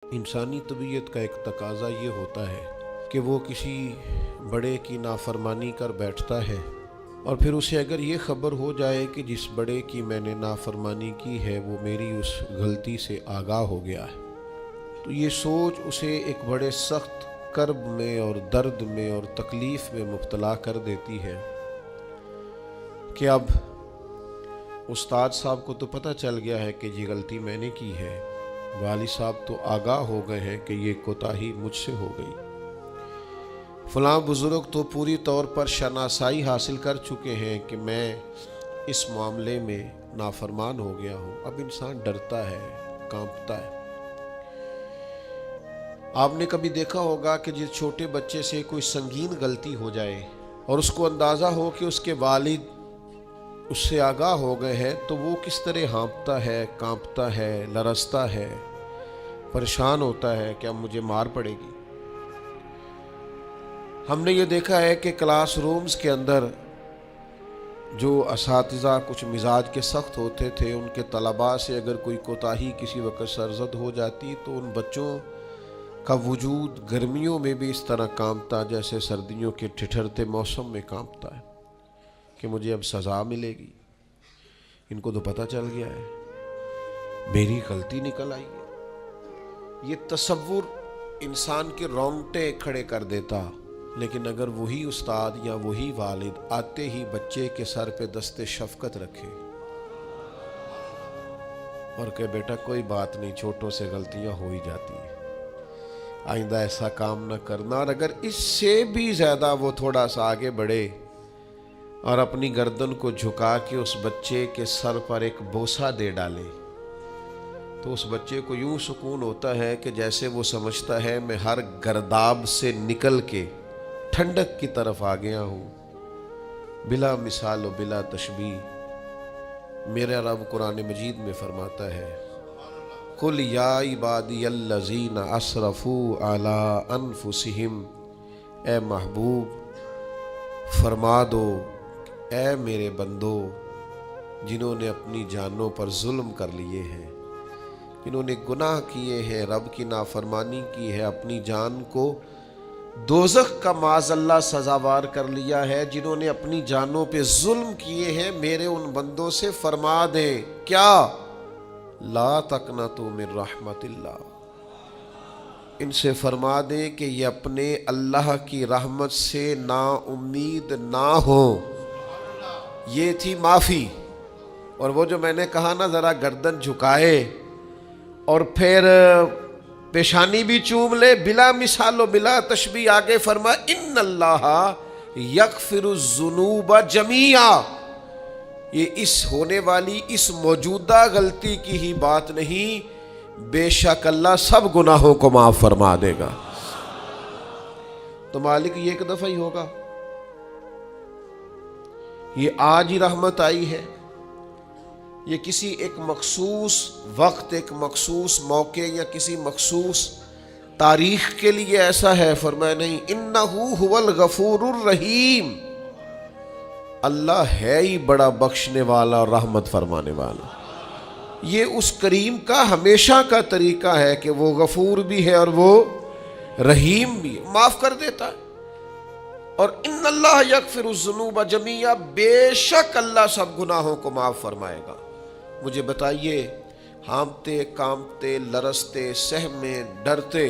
انسانی طبیعت کا ایک تقاضا یہ ہوتا ہے کہ وہ کسی بڑے کی نافرمانی کر بیٹھتا ہے، اور پھر اسے اگر یہ خبر ہو جائے کہ جس بڑے کی میں نے نافرمانی کی ہے وہ میری اس غلطی سے آگاہ ہو گیا ہے، تو یہ سوچ اسے ایک بڑے سخت کرب میں اور درد میں اور تکلیف میں مبتلا کر دیتی ہے کہ اب استاد صاحب کو تو پتہ چل گیا ہے کہ یہ غلطی میں نے کی ہے، والد صاحب تو آگاہ ہو گئے ہیں کہ یہ کوتاہی مجھ سے ہو گئی، فلاں بزرگ تو پوری طور پر شناسائی حاصل کر چکے ہیں کہ میں اس معاملے میں نافرمان ہو گیا ہوں۔ اب انسان ڈرتا ہے، کانپتا ہے۔ آپ نے کبھی دیکھا ہوگا کہ جس چھوٹے بچے سے کوئی سنگین غلطی ہو جائے اور اس کو اندازہ ہو کہ اس کے والد اس سے آگاہ ہو گئے ہیں تو وہ کس طرح ہانپتا ہے، کانپتا ہے، لرزتا ہے، پریشان ہوتا ہے کہ اب مجھے مار پڑے گی۔ ہم نے یہ دیکھا ہے کہ کلاس رومز کے اندر جو اساتذہ کچھ مزاج کے سخت ہوتے تھے، ان کے طلباء سے اگر کوئی کوتاہی کسی وقت سرزد ہو جاتی تو ان بچوں کا وجود گرمیوں میں بھی اس طرح کانپتا جیسے سردیوں کے ٹھٹھرتے موسم میں کانپتا ہے کہ مجھے اب سزا ملے گی۔ ان کو تو پتہ چل گیا ہے میری غلطی نکل آئی ہے۔ یہ تصور انسان کے رونگٹے کھڑے کر دیتا، لیکن اگر وہی استاد یا وہی والد آتے ہی بچے کے سر پہ دست شفقت رکھے اور کہ بیٹا کوئی بات نہیں، چھوٹوں سے غلطیاں ہو ہی جاتی ہیں، آئندہ ایسا کام نہ کرنا، اور اگر اس سے بھی زیادہ وہ تھوڑا سا آگے بڑھے اور اپنی گردن کو جھکا کے اس بچے کے سر پر ایک بوسہ دے ڈالے تو اس بچے کو یوں سکون ہوتا ہے کہ جیسے وہ سمجھتا ہے میں ہر گرداب سے نکل کے ٹھنڈک کی طرف آ گیا ہوں۔ بلا مثال و بلا تشبیہ میرا رب قرآن مجید میں فرماتا ہے، قُلْ يَا عِبَادِيَ الَّذِينَ أَسْرَفُوا عَلَىٰ أَنفُسِهِمْ، اے محبوب فرما دو اے میرے بندو جنہوں نے اپنی جانوں پر ظلم کر لیے ہیں، جنہوں نے گناہ کیے ہیں، رب کی نافرمانی کی ہے، اپنی جان کو دوزخ کا معاذ اللہ سزاوار کر لیا ہے، جنہوں نے اپنی جانوں پہ ظلم کیے ہیں، میرے ان بندوں سے فرما دیں کیا؟ لا تقنطوا من رحمت اللہ، ان سے فرما دیں کہ یہ اپنے اللہ کی رحمت سے نا امید نہ ہو۔ یہ تھی معافی، اور وہ جو میں نے کہا نا ذرا گردن جھکائے اور پھر پیشانی بھی چوم لے، بلا مثال و بلا تشبیہ آگے فرما ان اللہ یغفر الذنوب جمیعا، یہ اس ہونے والی اس موجودہ غلطی کی ہی بات نہیں، بے شک اللہ سب گناہوں کو معاف فرما دے گا۔ تو مالک یہ ایک دفعہ ہی ہوگا، یہ آج ہی رحمت آئی ہے، یہ کسی ایک مخصوص وقت، ایک مخصوص موقع یا کسی مخصوص تاریخ کے لیے ایسا ہے؟ فرمایا نہیں، انہو هو الغفور الرحیم، اللہ ہے ہی بڑا بخشنے والا اور رحمت فرمانے والا۔ یہ اس کریم کا ہمیشہ کا طریقہ ہے کہ وہ غفور بھی ہے اور وہ رحیم بھی ہے، معاف کر دیتا ہے۔ اور ان اللہ یغفر الذنوب جمیعا، بے شک اللہ سب گناہوں کو معاف فرمائے گا۔ مجھے بتائیے، ہانپتے کانپتے لرزتے سہمے ڈرتے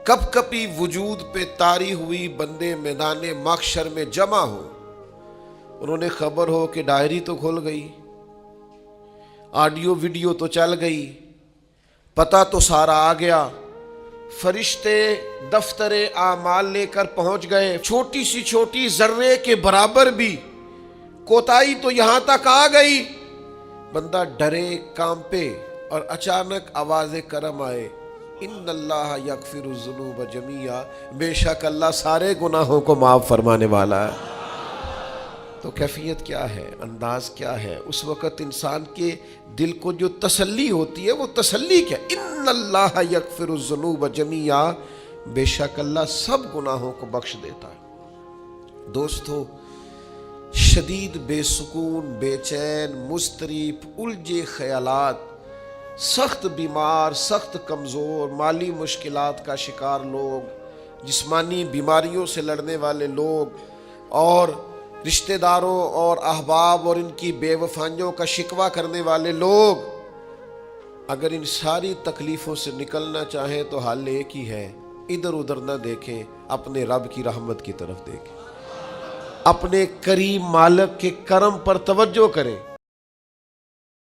کب کبھی وجود پہ طاری ہوئی بندے میدان محشر میں جمع ہو، انہوں نے خبر ہو کہ ڈائری تو کھل گئی، آڈیو ویڈیو تو چل گئی، پتہ تو سارا آ گیا، فرشتے دفتر اعمال لے کر پہنچ گئے، چھوٹی سی چھوٹی ذرے کے برابر بھی کوتاہی تو یہاں تک آ گئی، بندہ ڈرے کانپے اور اچانک آواز کرم آئے، ان اللہ یغفر الذنوب جمیعا، بے شک اللہ سارے گناہوں کو معاف فرمانے والا ہے۔ تو کیفیت کیا ہے، انداز کیا ہے؟ اس وقت انسان کے دل کو جو تسلی ہوتی ہے وہ تسلی کیا؟ ان اللہ یغفر الذنوب جمیعا، بے شک اللہ سب گناہوں کو بخش دیتا ہے۔ دوستو، شدید بے سکون، بے چین، مضطرب، الجھے خیالات سخت بیمار، سخت کمزور، مالی مشکلات کا شکار لوگ، جسمانی بیماریوں سے لڑنے والے لوگ، اور رشتہ داروں اور احباب اور ان کی بے وفائیوں کا شکوہ کرنے والے لوگ، اگر ان ساری تکلیفوں سے نکلنا چاہیں تو حل ایک ہی ہے، ادھر ادھر نہ دیکھیں، اپنے رب کی رحمت کی طرف دیکھیں، اپنے کریم مالک کے کرم پر توجہ کریں۔